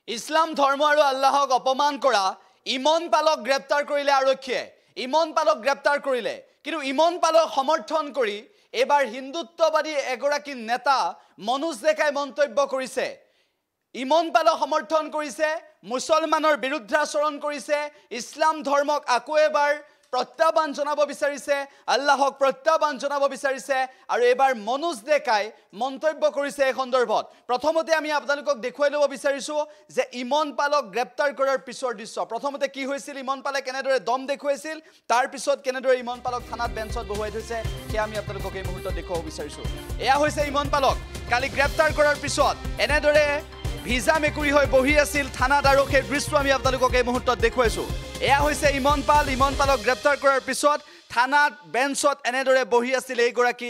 ইছলাম ধৰ্ম আৰু আল্লাহক অপমান কৰা ইমন পালক গ্ৰেপ্তাৰ কৰিলে আৰক্ষীয়ে ইমন পালক গ্ৰেপ্তাৰ কৰিলে কিন্তু ইমন পালক সমৰ্থন কৰি এবাৰ হিন্দুত্ববাদী এগৰাকী নেতা মনোজ ডেকাই মন্তব্য কৰিছে ইমন পালক সমৰ্থন কৰিছে মুছলমানৰ বিৰুদ্ধাচৰণ কৰিছে ইছলাম ধৰ্মক আকৌ এবাৰ প্ৰত্যাহ্বান জনাব বিচাৰিছে আল্লাহক প্ৰত্যাহ্বান জনাব বিচাৰিছে আৰু এবাৰ মনোজ ডেকাই মন্তব্য কৰিছে এই সন্দৰ্ভত প্ৰথমতে আমি আপোনালোকক দেখুৱাই ল'ব বিচাৰিছো যে ইমন পালক গ্ৰেপ্তাৰ কৰাৰ পিছৰ দৃশ্য প্ৰথমতে কি হৈছিল ইমন পালে কেনেদৰে দম দেখুৱাইছিল তাৰ পিছত কেনেদৰে ইমন পালক থানাত বেঞ্চত বহুৱাই থৈছে কি আমি আপোনালোকক এই মুহূৰ্তত দেখুৱাব বিচাৰিছো এয়া হৈছে ইমন পালক কালি গ্ৰেপ্তাৰ কৰাৰ পিছত এনেদৰে ভিজা মেকুৰি হৈ বহি আছিল থানাত আৰু সেই দৃশ্য আমি আপোনালোকক এই মুহূৰ্তত দেখুৱাইছো এয়া হৈছে ইমন পালক গ্ৰেপ্তাৰ কৰাৰ পিছত থানাত বেঞ্চত এনেদৰে বহি আছিল এইগৰাকী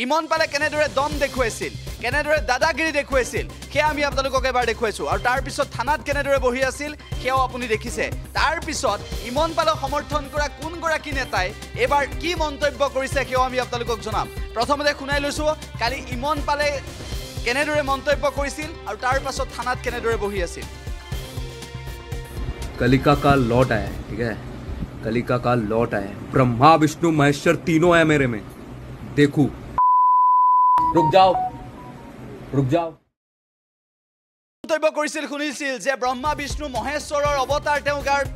ইমন পালে কেনেদৰে দম দেখুৱাইছিল কেনেদৰে দাদাগিৰি দেখুৱাইছিল সেয়া আমি আপোনালোকক এবাৰ দেখুৱাইছো আৰু তাৰ পিছত থানাত কেনেদৰে বহি আছিল সেয়াও আপুনি দেখিছে তাৰ পিছত ইমন পালক সমৰ্থন কৰা কোনগৰাকী নেতাই এবাৰ কি মন্তব্য কৰিছে সেয়াও আমি আপোনালোকক জনাম প্ৰথমতে শুনাই লৈছো কালি ইমন পালে কেনেদৰে মন্তব্য কৰিছিল আৰু তাৰ পাছত থানাত কেনেদৰে বহি আছিল कलिका काल लौट आया है ठीक है कलिका काल लौट आया है ब्रह्मा विष्णु महेश्वर तीनों है मेरे में देखू रुक जाओ মন্তব্য কৰিছিল শুনিছিল যে ব্ৰহ্মা বিষ্ণু মহেশ্বৰৰ অৱতাৰ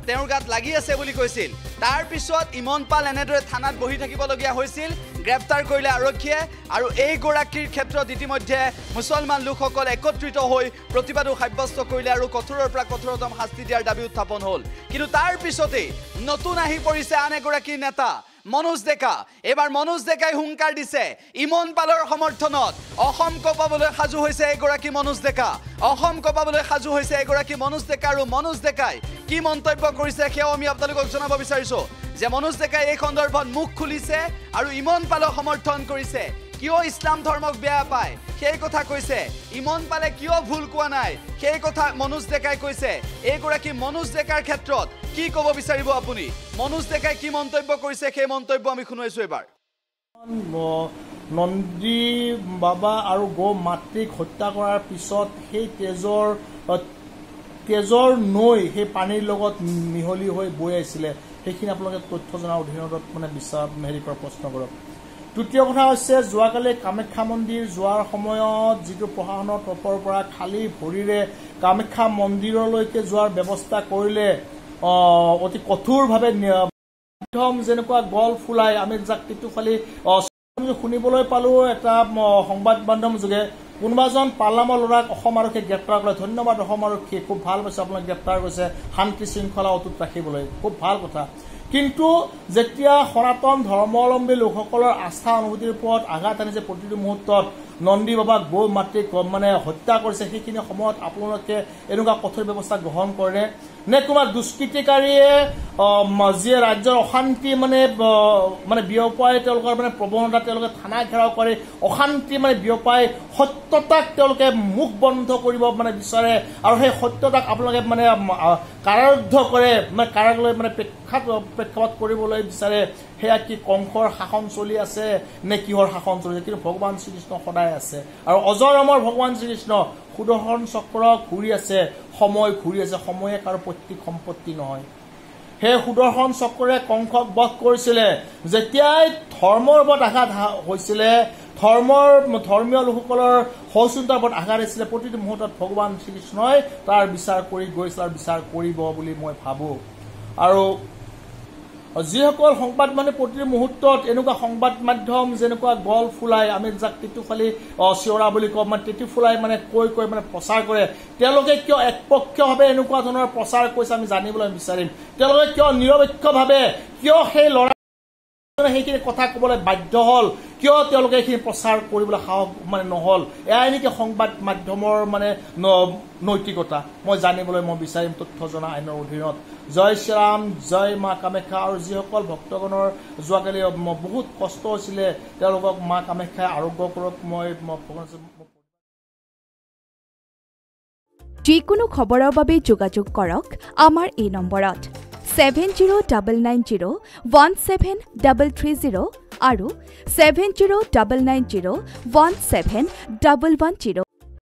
তেওঁৰ গাত লাগি আছে বুলি কৈছিল তাৰ পিছত ইমন পাল এনেদৰে থানাত বহি থাকিবলগীয়া হৈছিল গ্ৰেপ্তাৰ কৰিলে আৰক্ষীয়ে আৰু এই গৰাকীৰ ক্ষেত্ৰত ইতিমধ্যে মুছলমান লোকসকল একত্ৰিত হৈ প্ৰতিবাদো সাব্যস্ত কৰিলে আৰু কঠোৰৰ পৰা কঠোৰতম শাস্তি দিয়াৰ দাবী উত্থাপন হ'ল কিন্তু তাৰ পিছতে নতুন আহি পৰিছে আন এগৰাকী নেতা মনোজ ডেকা এবাৰ মনোজ ডেকাই হুংকাৰ দিছে ইমন পালৰ সমৰ্থনত অসম কপাবলৈ সাজু হৈছে এগৰাকী মনোজ ডেকা অসম কপাবলৈ সাজু হৈছে এগৰাকী মনোজ ডেকা আৰু মনোজ ডেকাই কি মন্তব্য কৰিছে সেয়াও আমি আপোনালোকক জনাব বিচাৰিছো যে মনোজ ডেকাই এই সন্দৰ্ভত মুখ খুলিছে আৰু ইমন পালক সমৰ্থন কৰিছে কিয় ইছলাম ধৰ্মক বেয়া পায় সেই কথা কৈছে ইমন পালে কিয় ভুল কোৱা নাই সেই কথা মনোজ ডেকাই কৈছে এইগৰাকী মনোজ ডেকাৰ ক্ষেত্ৰত কি ক'ব বিচাৰিব আপুনি মনোজ ডেকাই কি মন্তব্য কৰিছে সেই মন্তব্য আমি শুনাইছো এবাৰ নন্দী বাবা আৰু গো মাতৃক হত্যা কৰাৰ পিছত সেই তেজৰ নৈ সেই পানীৰ লগত মিহলি হৈ বৈ আহিছিলে সেইখিনি আপোনালোকে তথ্য জনাৰ অধীনত মানে বিচাৰ কৰা প্ৰশ্ন কৰক দ্বিতীয় কথা হৈছে যোৱাকালি কামাখ্যা মন্দিৰ যোৱাৰ সময়ত যিটো প্ৰশাসনৰ তৰফৰ পৰা খালী ভৰিৰে কামাখ্যা মন্দিৰলৈকে যোৱাৰ ব্যৱস্থা কৰিলে অতি কঠোৰভাৱে যেনেকুৱা গল ফুলাই আমি যাক টিটুফালি শুনিবলৈ পালো এটা সংবাদ মাধ্যম যোগে কোনোবাজন পাৰ্লামৰ ল'ৰাক অসম আৰক্ষীয়ে গ্ৰেপ্তাৰ কৰিলে ধন্যবাদ অসম আৰক্ষীয়ে খুব ভাল পাইছে আপোনাক গ্ৰেপ্তাৰ কৰিছে শান্তি শৃংখলা অটুট ৰাখিবলৈ খুব ভাল কথা কিন্তু যেতিয়া সনাতন ধৰ্মাৱলম্বী লোকসকলৰ আস্থা অনুভূতিৰ ওপৰত আঘাত আনিছে প্ৰতিটো মুহূৰ্তত নন্দী বাবাক গৌ মাতৃক মানে হত্যা কৰিছে সেইখিনি সময়ত আপোনালোকে এনেকুৱা কঠোৰ ব্যৱস্থা গ্ৰহণ কৰে নে কোনোবা দুষ্কৃতিকাৰীয়ে যিয়ে ৰাজ্যৰ অশান্তি মানে বিয়পাই তেওঁলোকৰ মানে প্ৰৱণতা তেওঁলোকে থানা ঘেৰাও কৰি অশান্তি মানে বিয়পাই সত্যতাক তেওঁলোকে মুখ বন্ধ কৰিব মানে বিচাৰে আৰু সেই সত্যতাক আপোনালোকে মানে কাৰাৰুদ্ধ কৰে মানে কাৰাগাৰলৈ মানে প্ৰেক্ষাপট কৰিবলৈ বিচাৰে সেয়া কি কংসৰ শাসন চলি আছে নে কিহৰ শাসন চলি আছে কিন্তু ভগৱান শ্ৰীকৃষ্ণ সদায় আছে আৰু অজৰ অমৰ ভগৱান শ্ৰীকৃষ্ণ সুদৰ্শন চক্ৰ ঘূৰি আছে সময় ঘূৰি আছে সময়ে কাৰো পৈতৃক সম্পত্তি নহয় সেই সুদৰ্শন চক্ৰৰে কংসক বধ কৰিছিলে যেতিয়াই ধৰ্মৰ ওপৰত আঘাত হৈছিলে ধৰ্মীয় লোকসকলৰ সৌচিন্তাৰ ওপৰত আঘাত আহিছিলে প্ৰতিটো মুহূৰ্তত ভগৱান শ্ৰীকৃষ্ণই তাৰ বিচাৰ কৰি গৈছিল আৰু বিচাৰ কৰিব বুলি মই ভাবো আৰু যিসকল সংবাদ মানে প্ৰতিটো মুহূৰ্তত এনেকুৱা সংবাদ মাধ্যম যেনেকুৱা গল ফুলাই আমি যাক টিটুফালি চিঞৰা বুলি কওঁ মানে টিটুফুলাই মানে কৈ মানে প্ৰচাৰ কৰে তেওঁলোকে কিয় একপক্ষভাৱে এনেকুৱা ধৰণৰ প্ৰচাৰ কৰিছে আমি জানিবলৈ বিচাৰিম তেওঁলোকে কিয় নিৰপেক্ষভাৱে কিয় সেই ল'ৰা সেইখিনি কথা ক'বলৈ বাধ্য হ'ল কিয় তেওঁলোকে এইখিনি প্ৰচাৰ কৰিবলৈ সাহস মানে নহল এয়াই নেকি সংবাদ মাধ্যমৰ মানে নৈতিকতা মই জানিবলৈ মই বিচাৰিম তথ্য জনা আইনৰ অধীনত জয় শ্ৰীৰাম জয় মা কামাখ্যা আৰু যিসকল ভক্তগণৰ যোৱাকালি বহুত কষ্ট হৈছিলে তেওঁলোকক মা কামাখ্যাই আৰোগ্য কৰক মই যিকোনো খবৰৰ বাবে যোগাযোগ কৰক আমাৰ এই নম্বৰত 7099017330 আৰু 7099017110